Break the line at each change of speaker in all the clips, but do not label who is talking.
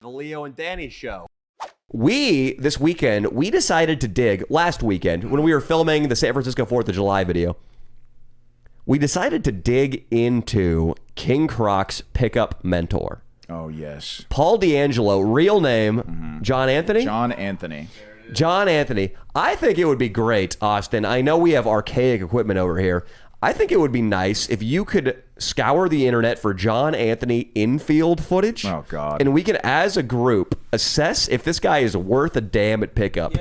The Leo and Danny Show. This weekend, we decided to dig, last weekend, when we were filming the San Francisco 4th of July video, we decided to dig into King Croc's pickup mentor.
Oh, yes.
Paul D'Angelo, real name, John Anthony?
John Anthony.
John Anthony. I think it would be great, Austin. I know we have archaic equipment over here. I think it would be nice if you could scour the internet for John Anthony infield footage.
Oh, God.
And we can, as a group, assess if this guy is worth a damn at pickup.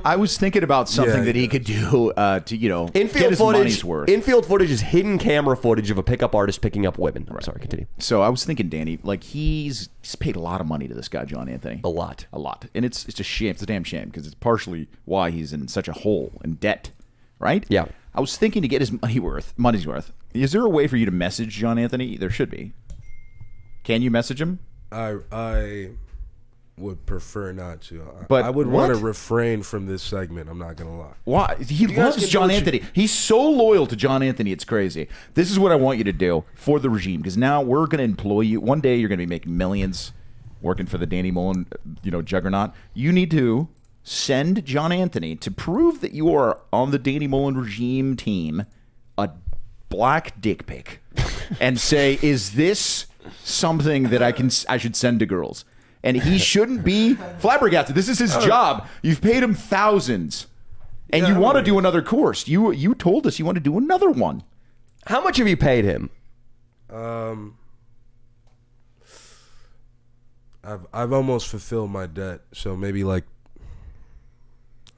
I was thinking about something that he could do to, get
Infield
his
footage.
money's worth.
Infield footage is hidden camera footage of a pickup artist picking up women. I'm sorry, continue.
So I was thinking, Danny, like he's paid a lot of money to this guy, John Anthony.
A lot.
And it's a shame. It's a damn shame because it's partially why he's in such a hole in debt, right?
Yeah.
I was thinking to get his money's worth. Is there a way for you to message John Anthony? There should be. Can you message him?
I would prefer not to.
But
I would
what?
want to refrain from this segment. I'm not gonna lie.
Why? He loves John Anthony. He's so loyal to John Anthony. It's crazy. This is what I want you to do for the regime, because now we're going to employ you. One day you're going to be making millions working for the Danny Mullen, juggernaut. You need to send John Anthony to prove that you are on the Danny Mullen regime team a black dick pic and say, is this something that I should send to girls? And he shouldn't be flabbergasted. This is his job. You've paid him thousands. And you want to do another course. You told us you want to do another one.
How much have you paid him?
I've almost fulfilled my debt, so maybe like,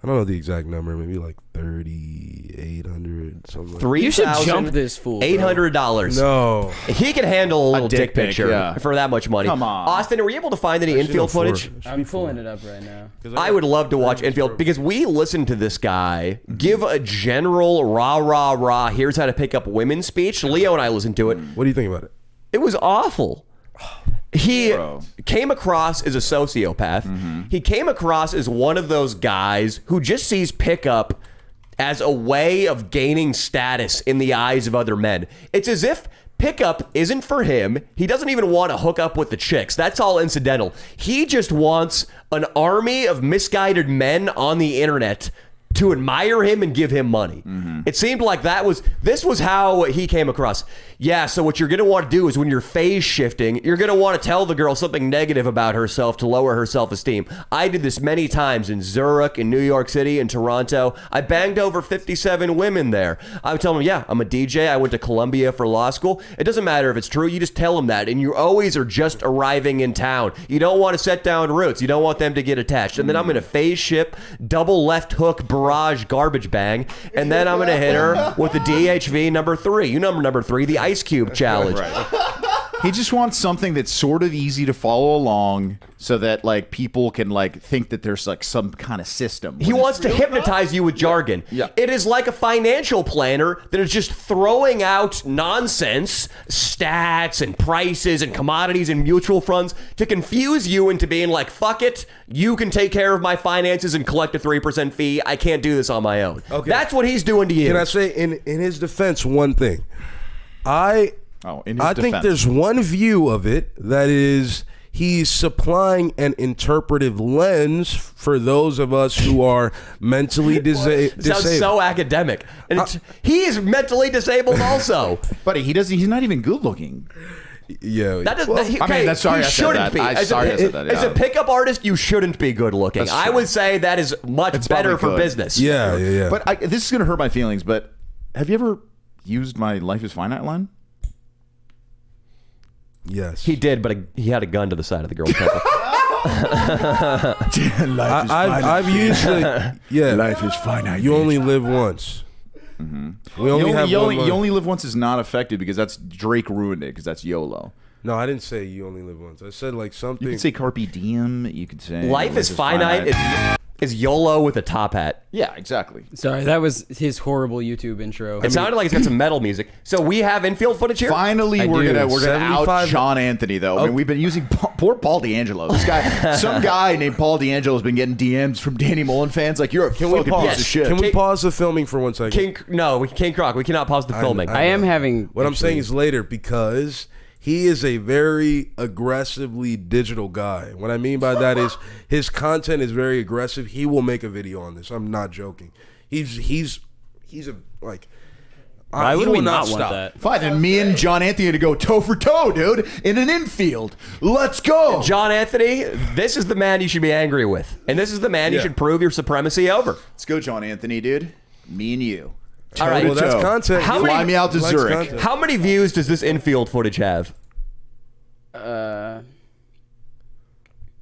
I don't know the exact number, maybe like 3,800 something.
$3,000.
You should jump this fool. Bro.
$800.
No,
He can handle a little dick
pic,
picture
yeah.
for that much money.
Come on.
Austin, were you able to find any infield footage?
I'm pulling it up right now.
I would love to watch infield because we listened to this guy give a general rah, here's how to pick up women speech. Leo and I listened to it.
What do you think about it?
It was awful. He
Bro.
came across as a sociopath. He came across as one of those guys who just sees pickup as a way of gaining status in the eyes of other men. It's as if pickup isn't for him. He doesn't even want to hook up with the chicks. That's all incidental. He just wants an army of misguided men on the internet to admire him and give him money. It seemed like this was how he came across. Yeah, so what you're going to want to do is when you're phase shifting, you're going to want to tell the girl something negative about herself to lower her self-esteem. I did this many times in Zurich, in New York City, in Toronto. I banged over 57 women there. I would tell them, yeah, I'm a DJ. I went to Columbia for law school. It doesn't matter if it's true. You just tell them that. And you always are just arriving in town. You don't want to set down roots. You don't want them to get attached. And then I'm going to phase ship, double left hook, barrage, garbage bang. And then I'm going to hit her with the DHV number 3. You know number 3, the Ice Cube challenge.
He just wants something that's sort of easy to follow along so that like people can like think that there's like some kind of system.
He wants to hypnotize you with jargon.
Yeah.
It is like a financial planner that is just throwing out nonsense, stats and prices and commodities and mutual funds to confuse you into being like, fuck it, you can take care of my finances and collect a 3% fee. I can't do this on my own.
Okay.
That's what he's doing to you.
Can I say in his defense one thing? I think there's one view of it that is he's supplying an interpretive lens for those of us who are mentally disabled.
Sounds so academic. And he is mentally disabled also.
Buddy, he's not even good looking.
Yeah.
That does,
that's sorry
he
I said
shouldn't
that.
be.
I said that,
As a pickup artist, you shouldn't be good looking.
That's
I
true.
would say that is much better for
good.
business.
Yeah.
But this is going to hurt my feelings, but have you ever used my Life is Finite line?
Yes.
He did, but he had a gun to the side of the girl's temple.
I've used like, yeah.
Life is finite.
You only live once. We only have
you
one life.
only live once is not affected because that's Drake ruined it because that's YOLO.
No, I didn't say you only live once. I said like something.
You could say Carpe Diem. You could say
Life is finite. Is YOLO with a top hat.
Yeah, exactly.
Sorry, that was his horrible YouTube intro.
It sounded like it's got some metal music. So we have infield footage here.
Finally, we're gonna out
75
John Anthony though. I mean, we've been using poor Paul D'Angelo. This guy, some guy named Paul D'Angelo has been getting DMs from Danny Mullen fans like you're a fucking piece of shit.
Can we pause the filming for 1 second?
King Croc. We cannot pause the filming.
I am having.
What I'm saying is later because he is a very aggressively digital guy. What I mean by that is his content is very aggressive. He will make a video on this. I'm not joking. He's a like.
Why would we not
stop.
want that?
Fine, then me and John Anthony to go toe for toe, dude, in an infield. Let's go.
John Anthony, this is the man you should be angry with. And this is the man you should prove your supremacy over.
Let's go, John Anthony, dude. Me and you.
All right.
Well, that's content.
Fly me out to Zurich.
Content.
How many views does this infield footage have?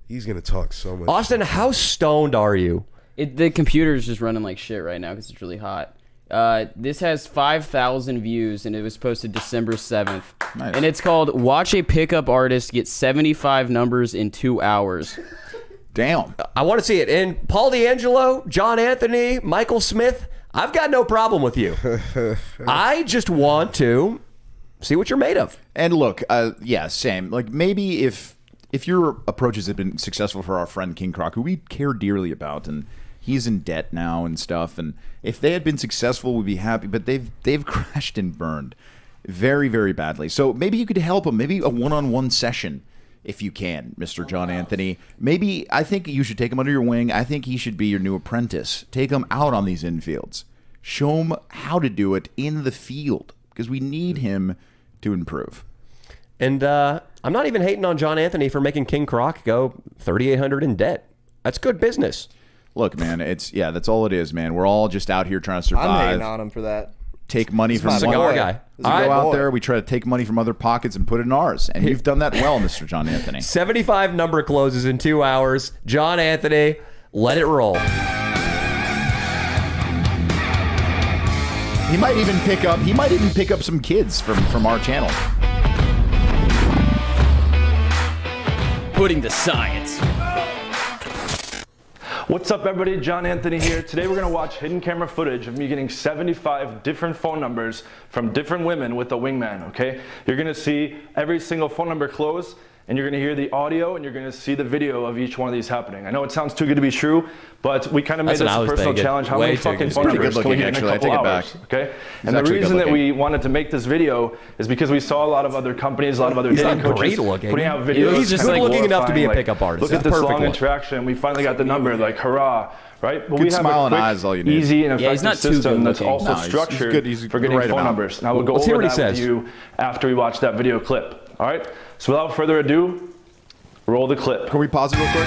He's going to talk so much.
Austin, how stoned are you?
The computer's just running like shit right now because it's really hot. This has 5,000 views, and it was posted December 7th.
Nice.
And it's called "Watch a Pickup Artist Get 75 Numbers in 2 Hours."
Damn.
I want to see it. And Paul D'Angelo, John Anthony, Michael Smith, I've got no problem with you. I just want to see what you're made of.
And look, yeah, same. Like maybe if your approaches had been successful for our friend King Croc, who we care dearly about, and he's in debt now and stuff, and if they had been successful, we'd be happy. But they've crashed and burned very, very badly. So maybe you could help them. Maybe a one-on-one session, if you can, Mr. John Anthony. Maybe I think you should take him under your wing. I think he should be your new apprentice. Take him out on these infields. Show him how to do it in the field because we need him to improve.
And I'm not even hating on John Anthony for making King Croc go 3,800 in debt. That's good business.
Look, man, that's all it is, man. We're all just out here trying to survive.
I'm hating on him for that.
Take money from
cigar guy.
We go out there, we try to take money from other pockets and put it in ours. And you've done that well, Mr. John Anthony.
75 number closes in 2 hours. John Anthony, let it roll.
He might even pick up some kids from our channel.
Putting the science.
What's up, everybody? John Anthony here. Today we're going to watch hidden camera footage of me getting 75 different phone numbers from different women with a wingman, okay? You're going to see every single phone number close, and you're going to hear the audio, and you're going to see the video of each one of these happening. I know it sounds too good to be true, but we kind of made this a personal challenge. How many fucking phone numbers can we get in a couple hours? Okay? And the reason that we wanted to make this video is because we saw a lot of other companies, a lot of other dating coaches putting out videos.
He's just like looking enough to be a pickup artist.
Look at this long interaction. We finally got the number, like, hurrah. Right? But
Good
we have
smile
a
and
quick,
eyes, all you need.
easy and effective
not too
system
good
that's
looking.
also structured for getting phone numbers. Now we'll go over that with you after we watch that video clip. All right? So without further ado, roll the clip.
Can we pause it real quick?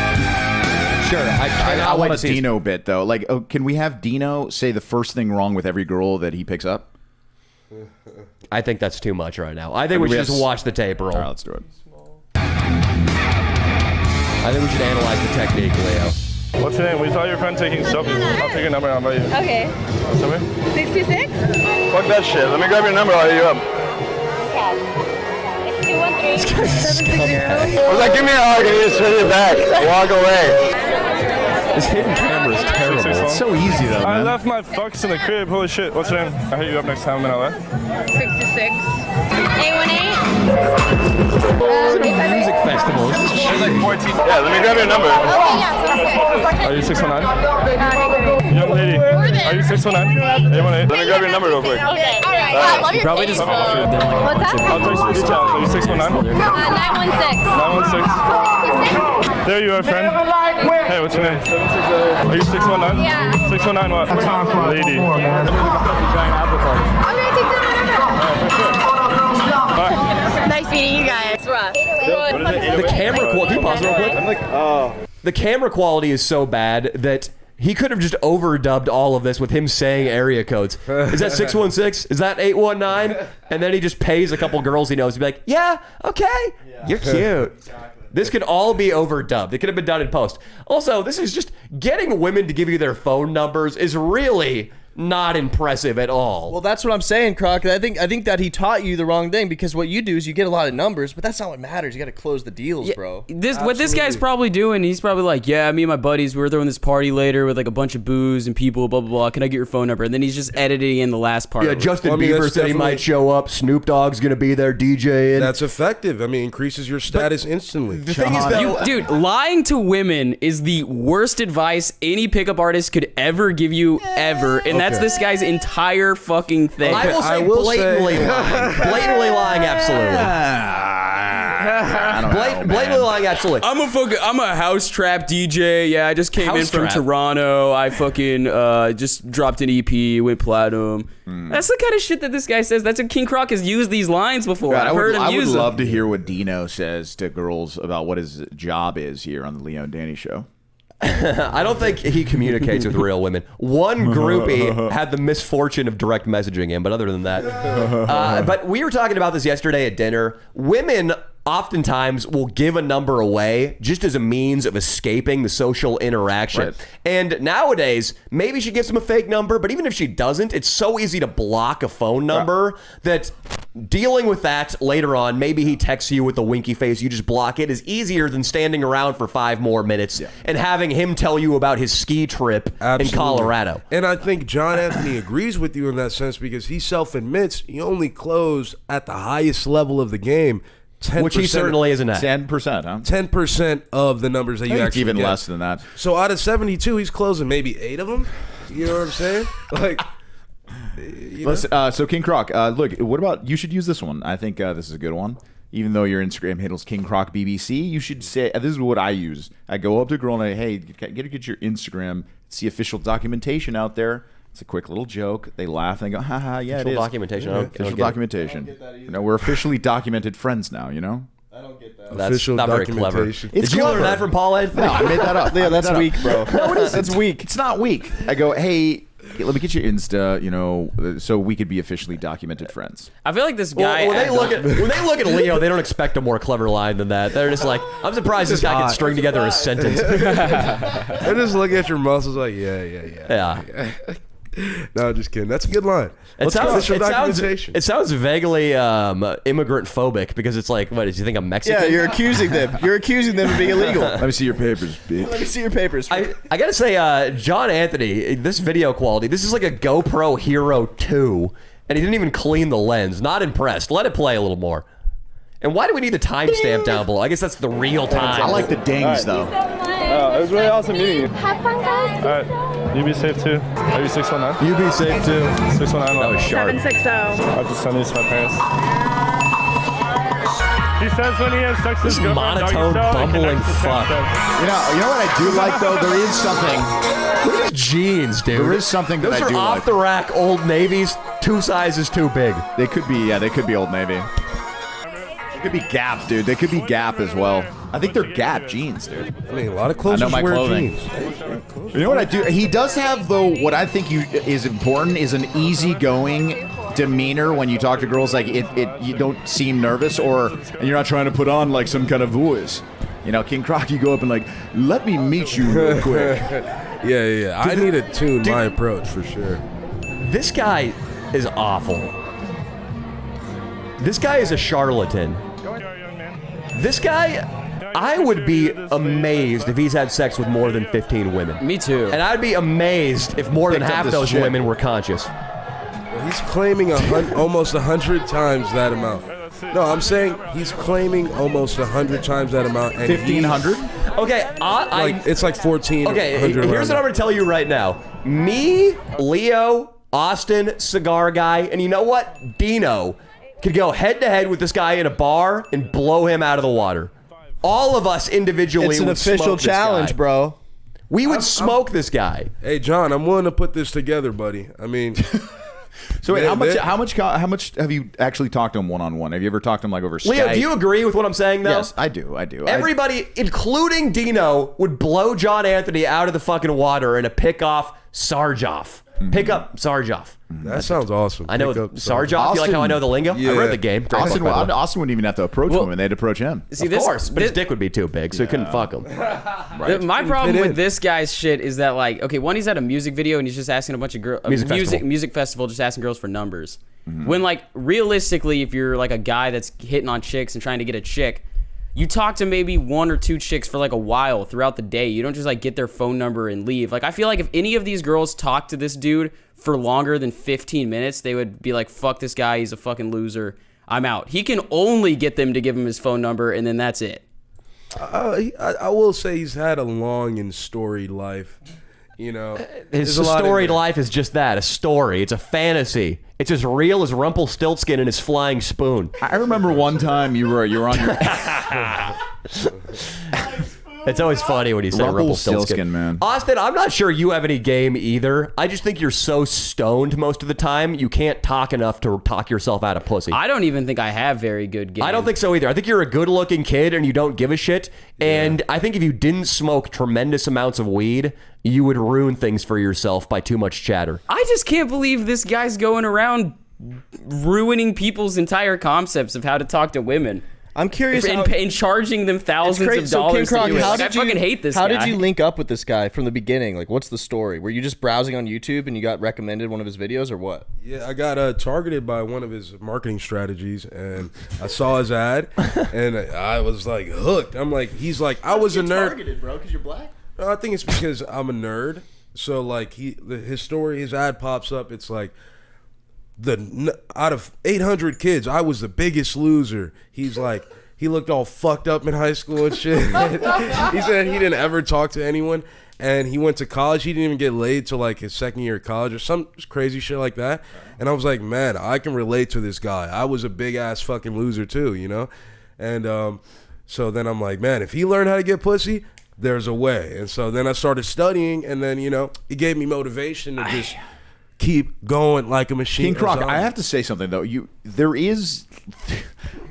Sure.
I want a Dino bit, though. Like, can we have Dino say the first thing wrong with every girl that he picks up?
I think that's too much right now. I think we should just watch the tape roll.
All right, let's do it.
I think we should analyze the technique, Leo.
What's your name? We saw your friend taking selfies. I'll take your number and I'll buy you.
Okay.
What's your number?
66?
Fuck that shit. Let me grab your number. I'll hit you up.
Okay. It's 213-760.
I was like, give me a hug and you just send it back. Walk away.
This hidden camera is terrible.
It's so easy, though,
I
man.
left my fucks in the crib. Holy shit. What's your name? I'll hit you up next time I'm in LA.
66. 818.
Music festival. This is
She's like 14. Yeah, let me grab your number.
Okay, yeah.
Are you 619? Young lady. Are you 619? 818. Let me grab your number real quick.
Okay. All right. I love your
Probably
face.
just offered them like a
What's
bunch
that?
I'll text you the details. Are you 619?
916.
916. There you are, friend. Hey, what's your name? Are you 619?
Yeah.
619 what? Lady.
I'm gonna take that. Nice meeting you guys. It's rough.
the camera quality. Can you pause real quick?
I'm like,
The camera quality is so bad that he could have just overdubbed all of this with him saying area codes. Is that 616? Is that 819? And then he just pays a couple girls he knows to be like, yeah, okay, you're cute. This could all be overdubbed. It could have been done in post. Also, this is just getting women to give you their phone numbers is really not impressive at all.
Well, that's what I'm saying, Croc. I think that he taught you the wrong thing because what you do is you get a lot of numbers, but that's not what matters. You got to close the deals, bro.
What this guy's probably doing, he's probably like, yeah, me and my buddies, we're throwing this party later with like a bunch of booze and people, blah, blah, blah. Can I get your phone number? And then he's just editing in the last part.
Yeah, Justin Bieber said he might show up. Snoop Dogg's going to be there DJing.
That's effective. I mean, increases your status instantly.
The thing is, though,
Dude, lying to women is the worst advice any pickup artist could ever give you, ever. And that's this guy's entire fucking thing.
I will say blatantly lying. Blatantly lying, absolutely.
I don't know,
Blatantly lying, absolutely.
I'm a house trap DJ. Yeah, I just came in from Toronto. I fucking just dropped an EP, went platinum. That's the kind of shit that this guy says. That's what King Croc has used these lines before.
God,
I've heard him use them.
I would love to hear what Dino says to girls about what his job is here on the Leo and Danny show.
I don't think he communicates with real women. One groupie had the misfortune of direct messaging him, but other than that. But we were talking about this yesterday at dinner. Women oftentimes will give a number away just as a means of escaping the social interaction.
Right.
And nowadays, maybe she gives him a fake number, but even if she doesn't, it's so easy to block a phone number that dealing with that later on, maybe he texts you with a winky face, you just block it, is easier than standing around for 5 more minutes and having him tell you about his ski trip in Colorado.
And I think John Anthony agrees with you in that sense because he self-admits he only closed at the highest level of the game. 10%,
which he certainly isn't at.
10%, huh?
10% of the numbers that you actually
even
get.
less than that.
So out of 72, he's closing maybe 8 of them. You know what I'm saying? Like,
Listen, so King Croc, look, what about, you should use this one. I think this is a good one. Even though your Instagram handle's King Croc BBC, you should say, this is what I use. I go up to a girl and I, hey, get your Instagram. It's the official documentation out there. It's a quick little joke. They laugh and they go, haha, yeah,
Official
it is.
documentation.
Official documentation. You know, we're officially documented friends now, you know?
I don't get that.
That's
official
not very clever.
documentation.
Did you learn that from Paul Ed?
No, I made that up.
Yeah, that's weak, bro. No, it is. That's weak.
It's not weak. I go, hey, let me get your Insta, you know, so we could be officially documented friends.
I feel like this guy.
When they look at Leo, they don't expect a more clever line than that. They're just like, I'm surprised this guy can string together a sentence.
They just look at your muscles like, yeah. No, just kidding. That's a good line.
It sounds vaguely immigrant phobic because it's like, what, did you think I'm Mexican?
Yeah, you're accusing them. You're accusing them of being illegal.
Let me see your papers, bitch.
Let me see your papers.
I gotta say, John Anthony, this video quality, this is like a GoPro Hero 2, and he didn't even clean the lens. Not impressed. Let it play a little more. And why do we need the timestamp down below? I guess that's the real time.
I like the dings, though.
It was really awesome meeting you.
Have fun, guys.
All right, you be safe too. Are you 619?
You be safe, too.
619.
That was sharp.
760.
I have to send these to my parents. He says when he has sex with his girlfriend,
monotone, bumbling fuck.
You know what I do like, though? There is something.
Look at his jeans, dude.
There is something that
Those
I
are
do like.
off the rack Old Navies, 2 sizes too big.
They could be, they could be Old Navy. They could be Gap, dude. They could be Gap as well. I think they're Gap jeans, dude.
I mean, a lot of clothes
I know my
wear
clothing.
jeans.
You know what I do? He does have, though, what I think is important is an easygoing demeanor when you talk to girls. Like, you don't seem nervous and you're not trying to put on, like, some kind of voice. You know, King Croc, you go up and, like, let me meet you real quick.
Yeah. I need to tune my approach for sure.
This guy is awful. This guy is a charlatan. This guy, I would be amazed if he's had sex with more than 15 women.
Me too.
And I'd be amazed if more than
Picked up
half
this
those
shit.
women were conscious.
He's claiming almost 100 times that amount. No, I'm saying he's claiming almost 100 times that amount.
1,500?
Okay,
It's like 14.
Okay, here's what I'm going to tell you right now. Me, Leo, Austin, Cigar Guy, and you know what? Dino could go head-to-head with this guy in a bar and blow him out of the water. All of us individually
It's an
would
official
smoke this
challenge,
guy.
bro.
We would smoke this guy.
Hey, John, I'm willing to put this together, buddy. I mean...
So wait, how much have you actually talked to him one-on-one? Have you ever talked to him like over Skype?
Leo, do you agree with what I'm saying, though?
Yes, I do.
Everybody, including Dino, would blow John Anthony out of the fucking water in a pick-off Sarjoff. Pick up Sarjoff.
That sounds awesome.
I know Sarjoff. You like how I know the lingo? I read the game. Great book, by the way.
Austin wouldn't even have to approach women. They'd approach him.
See,
Of course, but his dick would be too big, so he couldn't fuck him.
My problem with this guy's shit is that, like, okay, one, he's at a music video and he's just asking a bunch of girls, music festival, just asking girls for numbers. When, like, realistically, if you're like a guy that's hitting on chicks and trying to get a chick, you talk to maybe 1 or 2 chicks for like a while throughout the day. You don't just like get their phone number and leave. Like, I feel like if any of these girls talk to this dude for longer than 15 minutes, they would be like, fuck this guy, he's a fucking loser, I'm out. He can only get them to give him his phone number, and then that's it.
I will say he's had a long and storied life. You know,
his storied life is just that, a story. It's a fantasy. It's as real as Rumpelstiltskin and his flying spoon.
I remember one time you were on your...
It's always funny when you say Rumpelstiltskin,
man.
Austin, I'm not sure you have any game either. I just think you're so stoned most of the time, you can't talk enough to talk yourself out of pussy.
I don't even think I have very good game.
I don't think so either. I think you're a good-looking kid and you don't give a shit. And I think if you didn't smoke tremendous amounts of weed, you would ruin things for yourself by too much chatter.
I just can't believe this guy's going around ruining people's entire concepts of how to talk to women.
I'm curious
and charging them thousands of dollars
so King Croc,
to do it.
I
fucking hate this guy.
How did you link up with this guy from the beginning? Like, what's the story? Were you just browsing on YouTube and you got recommended one of his videos, or what?
Yeah, I got targeted by one of his marketing strategies, and I saw his ad, and I was like hooked. I'm like, he's like, I was a nerd.
Targeted, bro, because you're black.
No, I think it's because I'm a nerd. So like his story, his ad pops up. It's like, out of 800 kids, I was the biggest loser. He's like, he looked all fucked up in high school and shit. He said he didn't ever talk to anyone, and he went to college. He didn't even get laid till like his second year of college or some crazy shit like that. And I was like, man, I can relate to this guy. I was a big ass fucking loser too, you know? And so then I'm like, man, if he learned how to get pussy, there's a way. And so then I started studying, and then, you know, it gave me motivation to just keep going like a machine.
King Croc, I have to say something though.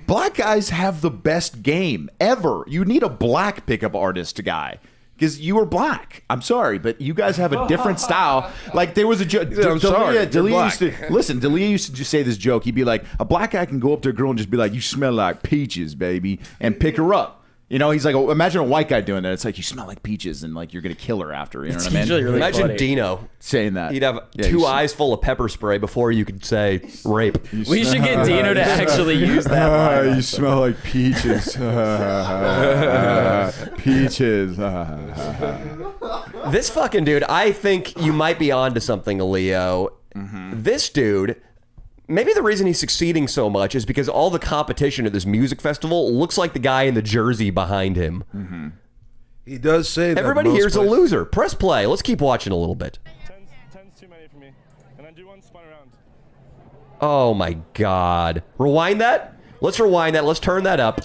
Black guys have the best game ever. You need a black pickup artist guy because you are black. I'm sorry, but you guys have a different style. Like there was a joke. D'Elia used to just say this joke. He'd be like, a black guy can go up to a girl and just be like, "You smell like peaches, baby," and pick her up. You know, he's like, imagine a white guy doing that. It's like, you smell like peaches, and like you're gonna kill her after. You know what I mean?
Really
imagine
funny.
Dino
saying that.
He'd have two eyes full of pepper spray before you could say rape.
We should get Dino to actually use that line.
You smell like peaches. Peaches.
This fucking dude, I think you might be onto something, Leo. This dude, maybe the reason he's succeeding so much is because all the competition at this music festival looks like the guy in the jersey behind him.
He does say that
everybody here's a loser. Press play. Let's keep watching a little bit.
Ten's too many for me. And then do one spun around.
Oh my God. Rewind that. Let's rewind that. Let's turn that up.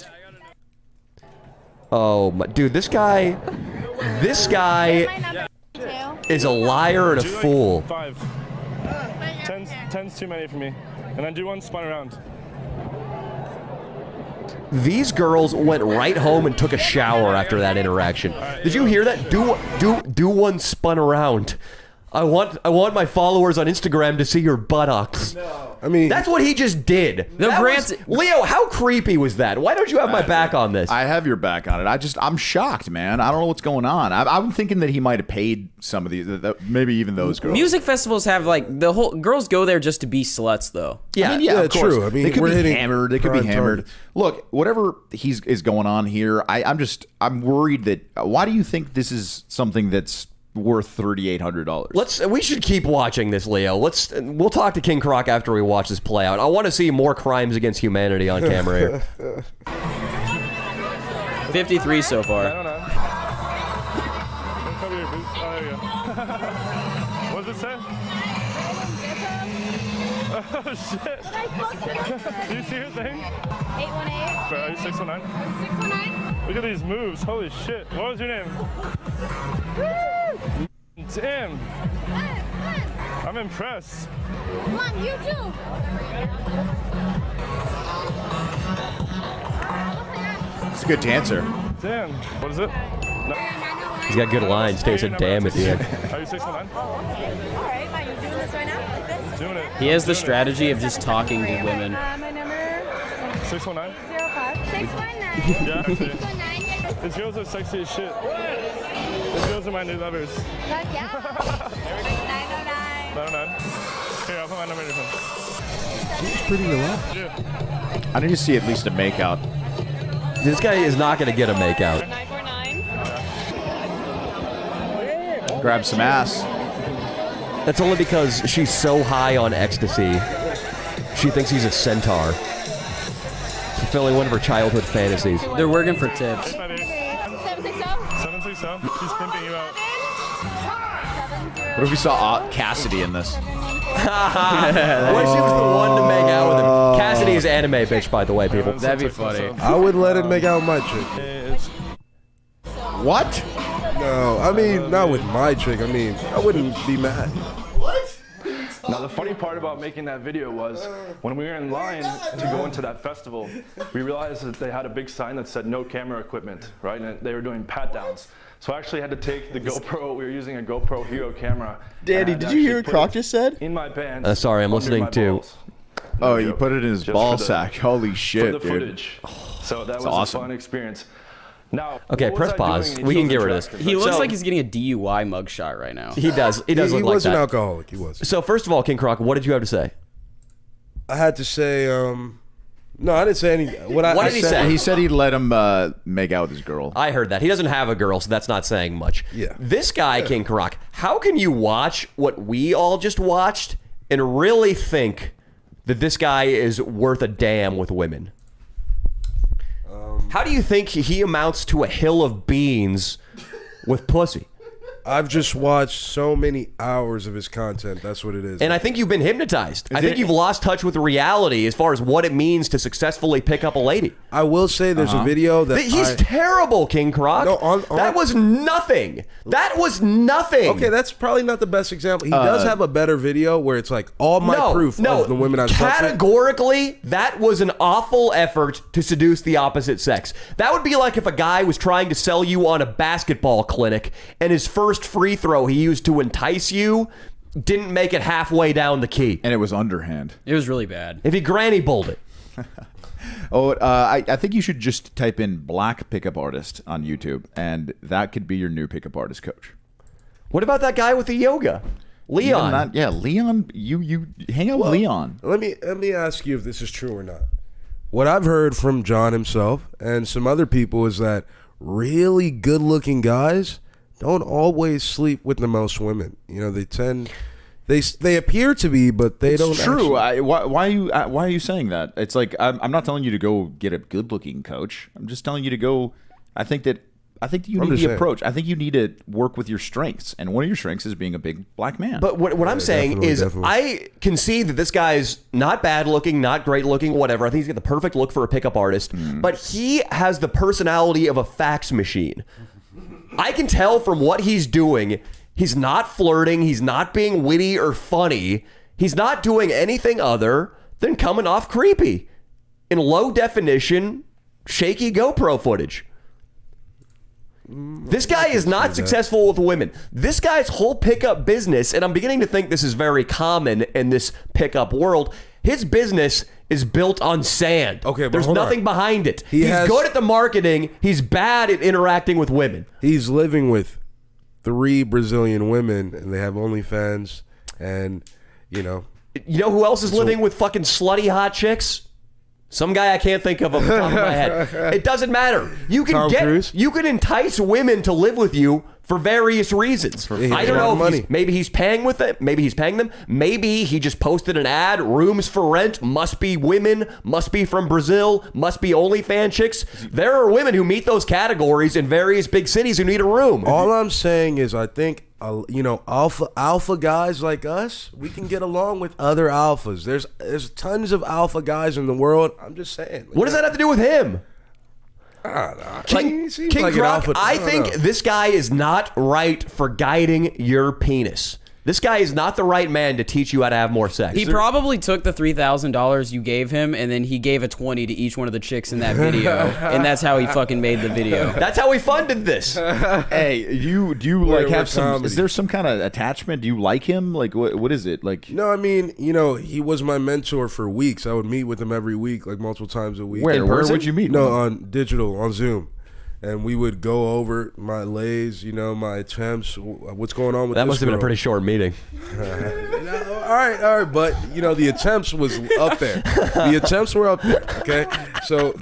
Oh my, dude, this guy is a liar and a fool.
5. Ten's too many for me. And then do one spun around.
These girls went right home and took a shower after that interaction. Did you hear that? Do one spun around. I want my followers on Instagram to see your buttocks.
No. I mean,
that's what he just did. Leo, how creepy was that? Why don't you have my back on this?
I have your back on it. I'm shocked, man. I don't know what's going on. I'm thinking that he might have paid some of these, maybe even those girls.
Music festivals have like the whole girls go there just to be sluts, though.
Yeah, I mean, yeah, of course.
True. I mean,
they could
we're
be hammered. They could be hammered.
Targets.
Look, whatever is going on here, I'm worried that. Why do you think this is something that's worth $3,800?
We should keep watching this, Leo. We'll talk to King Croc after we watch this play out. I want to see more crimes against humanity on camera here.
53 so far.
I don't know. Cover your boots. Oh, there you go. What does it say? Oh shit. Do you see her thing?
818.
Bro, are you 619?
619.
Look at these moves. Holy shit. What was your name? Damn. I'm impressed.
Come on, you too.
It's a good dancer.
Damn. What is it? No.
He's got good lines. Takes a damn at the end.
Are you 619?
Oh, okay. All right, fine. You doing this right now? Like this?
Doing it.
He has the strategy of just talking to women.
My number
619?
05. 619.
Yeah, actually.
619.
These girls are sexy as shit. These girls are my new lovers.
Yeah. 909.
909. Here, I'll put my number in your phone.
Seems pretty relaxed.
Yeah.
I need to see at least a makeout.
This guy is not going to get a makeout.
949.
Grab some ass.
That's only because she's so high on ecstasy. She thinks he's a centaur. Fulfilling one of her childhood fantasies.
They're working for tips.
760. She's pimping you out.
What if we saw Cassidy in this?
What if she was the one to make out with him? Cassidy is anime bitch, by the way, people.
That'd be funny.
I would let him make out with my chick.
What?
No, I mean, not with my chick. I mean, I wouldn't be mad.
Now the funny part about making that video was when we were in line to go into that festival, we realized that they had a big sign that said no camera equipment, right? And they were doing pat downs. So I actually had to take the GoPro. We were using a GoPro Hero camera.
Danny, did you hear what Croc just said?
In my pants.
Sorry, I'm listening to.
Oh, you put it in his ball sack. Holy shit,
for the
dude.
footage. So that was
awesome.
a fun experience. Now,
okay, press pause. We can get rid of this.
He looks like he's getting a DUI mugshot right now.
He does. He does look like that.
He was an alcoholic. He was.
So first of all, King Croc, what did you have to say?
I had to say, no, I didn't say anything.
What did he say?
He said he'd let him make out with his girl.
I heard that. He doesn't have a girl, so that's not saying much.
Yeah.
This guy, King Croc, how can you watch what we all just watched and really think that this guy is worth a damn with women? How do you think he amounts to a hill of beans with pussy?
I've just watched so many hours of his content. That's what it is.
And I think you've been hypnotized. I think you've lost touch with reality as far as what it means to successfully pick up a lady.
I will say there's a video that
he's terrible, King Croc.
No,
that was nothing. That was nothing.
Okay, that's probably not the best example. He does have a better video where it's like all my proof of the women I've slept with.
Categorically, that was an awful effort to seduce the opposite sex. That would be like if a guy was trying to sell you on a basketball clinic and his first free throw he used to entice you didn't make it halfway down the key.
And it was underhand.
It was really bad.
If he granny bowled it.
I think you should just type in black pickup artist on YouTube, and that could be your new pickup artist coach.
What about that guy with the yoga? Leon.
Leon. You hang out with Leon.
Let me ask you if this is true or not. What I've heard from John himself and some other people is that really good-looking guys don't always sleep with the most women. You know, they appear to be, but they don't.
It's true.
Actually.
Why are you saying that? It's like I'm not telling you to go get a good-looking coach. I'm just telling you to go. I think you need the approach. I think you need to work with your strengths, and one of your strengths is being a big black man.
But what I'm saying is, I concede that this guy's not bad looking, not great looking, whatever. I think he's got the perfect look for a pickup artist, but he has the personality of a fax machine. I can tell from what he's doing, he's not flirting, he's not being witty or funny, he's not doing anything other than coming off creepy in low definition, shaky GoPro footage. This guy is not successful with women. This guy's whole pickup business, and I'm beginning to think this is very common in this pickup world, his business is built on sand.
Okay, but
there's nothing behind it. He's good at the marketing. He's bad at interacting with women.
He's living with 3 Brazilian women, and they have OnlyFans, and you know
who else is living with fucking slutty hot chicks? Some guy I can't think of off the top of my head. It doesn't matter. You can entice women to live with you for various reasons. I don't know. Maybe he's paying with it. Maybe he's paying them. Maybe he just posted an ad. Rooms for rent. Must be women. Must be from Brazil. Must be OnlyFans chicks. There are women who meet those categories in various big cities who need a room.
All I'm saying is, I think alpha guys like us, we can get along with other alphas. There's tons of alpha guys in the world. I'm just saying.
What does that have to do with him?
I don't know.
King Croc, I think this guy is not right for guiding your penis. This guy is not the right man to teach you how to have more sex.
He probably took the $3,000 you gave him, and then he gave a $20 to each one of the chicks in that video, and that's how he fucking made the video.
That's how he funded this.
Hey, do you like have some? Is there some kind of attachment? Do you like him? Like what is it like?
No, I mean he was my mentor for weeks. I would meet with him every week, like multiple times a week.
Where would you meet?
No, on digital, on Zoom. And we would go over my lays, my attempts, what's going on with
that
this
must have been a
girl.
pretty short meeting.
All right, but the attempts was up there. The attempts were up there. Okay, so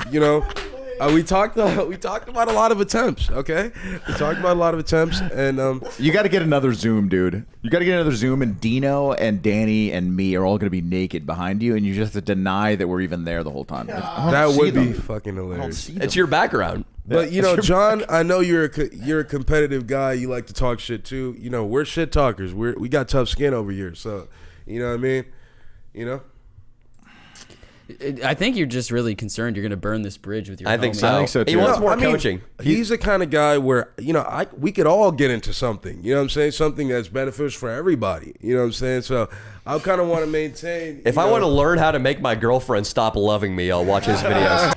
we talked about a lot of attempts. Okay, we talked about a lot of attempts, and
you got to get another Zoom, dude. You got to get another Zoom, and Dino and Danny and me are all going to be naked behind you, and you just have to deny that we're even there the whole time.
that would be fucking hilarious.
It's your background.
But you know, John, I know you're a competitive guy. You like to talk shit too. You know, we're shit talkers. We got tough skin over here. So, you know what I mean? You know.
I think you're just really concerned you're going to burn this bridge with your.
I think so.
too.
He wants more coaching.
He's the kind of guy where we could all get into something. You know what I'm saying? Something that's beneficial for everybody. You know what I'm saying? So I kind of want to maintain.
If I want to learn how to make my girlfriend stop loving me, I'll watch his videos.